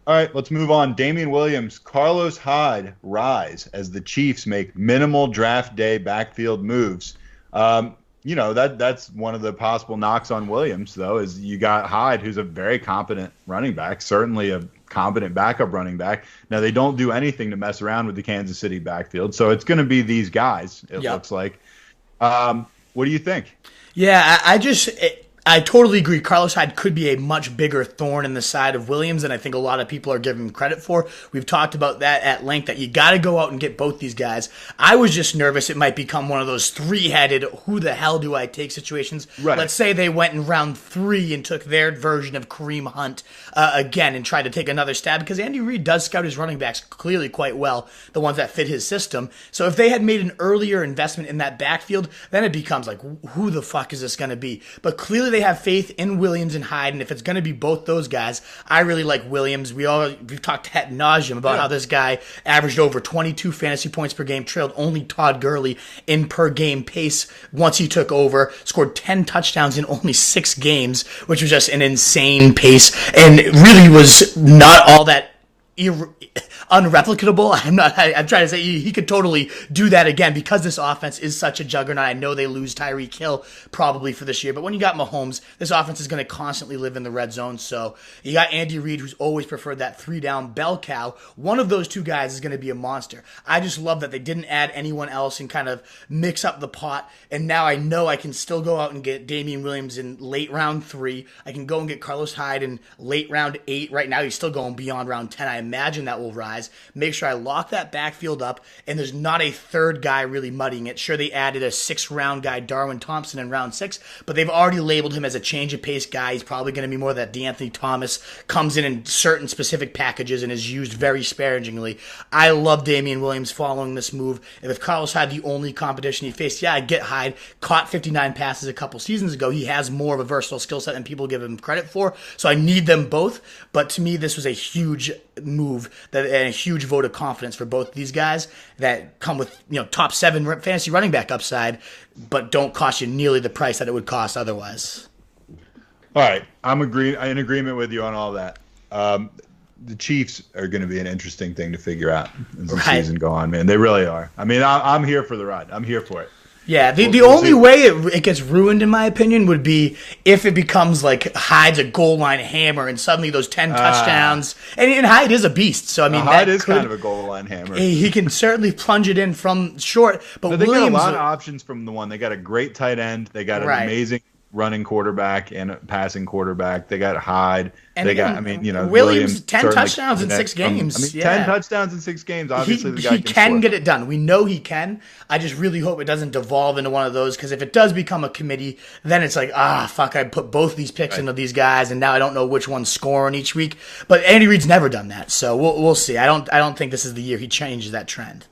All right, let's move on. Damien Williams, Carlos Hyde rise as the Chiefs make minimal draft day backfield moves. That's one of the possible knocks on Williams, though, is you got Hyde, who's a very competent running back, certainly a competent backup running back. Now, they don't do anything to mess around with the Kansas City backfield, so it's going to be these guys, it looks like. What do you think? Yeah, I totally agree. Carlos Hyde could be a much bigger thorn in the side of Williams than I think a lot of people are giving him credit for. We've talked about that at length, that you got to go out and get both these guys. I was just nervous it might become one of those three-headed, who the hell do I take situations. Right. Let's say they went in round 3 and took their version of Kareem Hunt again and tried to take another stab, because Andy Reid does scout his running backs clearly quite well, the ones that fit his system. So if they had made an earlier investment in that backfield, then it becomes like, who the fuck is this going to be? But clearly they have faith in Williams and Hyde, and if it's going to be both those guys, I really like Williams. We've talked ad nauseum about how this guy averaged over 22 fantasy points per game, trailed only Todd Gurley in per game pace once he took over, scored 10 touchdowns in only 6 games, which was just an insane pace, and it really was not all that unreplicable. I'm trying to say he could totally do that again, because this offense is such a juggernaut. I know they lose Tyreek Hill probably for this year, but when you got Mahomes, this offense is going to constantly live in the red zone. So you got Andy Reid, who's always preferred that 3-down bell cow. One of those two guys is going to be a monster. I just love that they didn't add anyone else and kind of mix up the pot. And now I know I can still go out and get Damien Williams in late round 3. I can go and get Carlos Hyde in late round 8. Right now he's still going beyond round 10. I imagine that will rise. Make sure I lock that backfield up, and there's not a third guy really muddying it. Sure, they added a 6th-round guy, Darwin Thompson, in round 6, but they've already labeled him as a change-of-pace guy. He's probably going to be more that DeAnthony Thomas, comes in certain specific packages and is used very sparingly. I love Damien Williams following this move. If Carlos Hyde the only competition he faced, I get Hyde. Caught 59 passes a couple seasons ago. He has more of a versatile skill set than people give him credit for, so I need them both. But to me, this was a huge move and a huge vote of confidence for both these guys that come with top 7 fantasy running back upside, but don't cost you nearly the price that it would cost otherwise. All right, I'm in agreement with you on all that. The Chiefs are going to be an interesting thing to figure out as the season go on, man. They really are. I mean, I'm here for the ride. I'm here for it. Yeah, the only way it gets ruined, in my opinion, would be if it becomes like Hyde's a goal line hammer and suddenly those 10 touchdowns. And Hyde is a beast, so I mean, Hyde is kind of a goal line hammer. He can certainly plunge it in from short. But they Williams, got a lot of options from the one. They got a great tight end. They got an amazing running quarterback and a passing quarterback. They got Hyde. And they got, Williams 10 touchdowns in 6 games. 10 touchdowns in 6 games. Obviously, the guy he can get it done. We know he can. I just really hope it doesn't devolve into one of those, because if it does become a committee, then it's like, fuck, I put both these picks into these guys, and now I don't know which one's scoring each week. But Andy Reid's never done that, so we'll see. I don't think this is the year he changes that trend.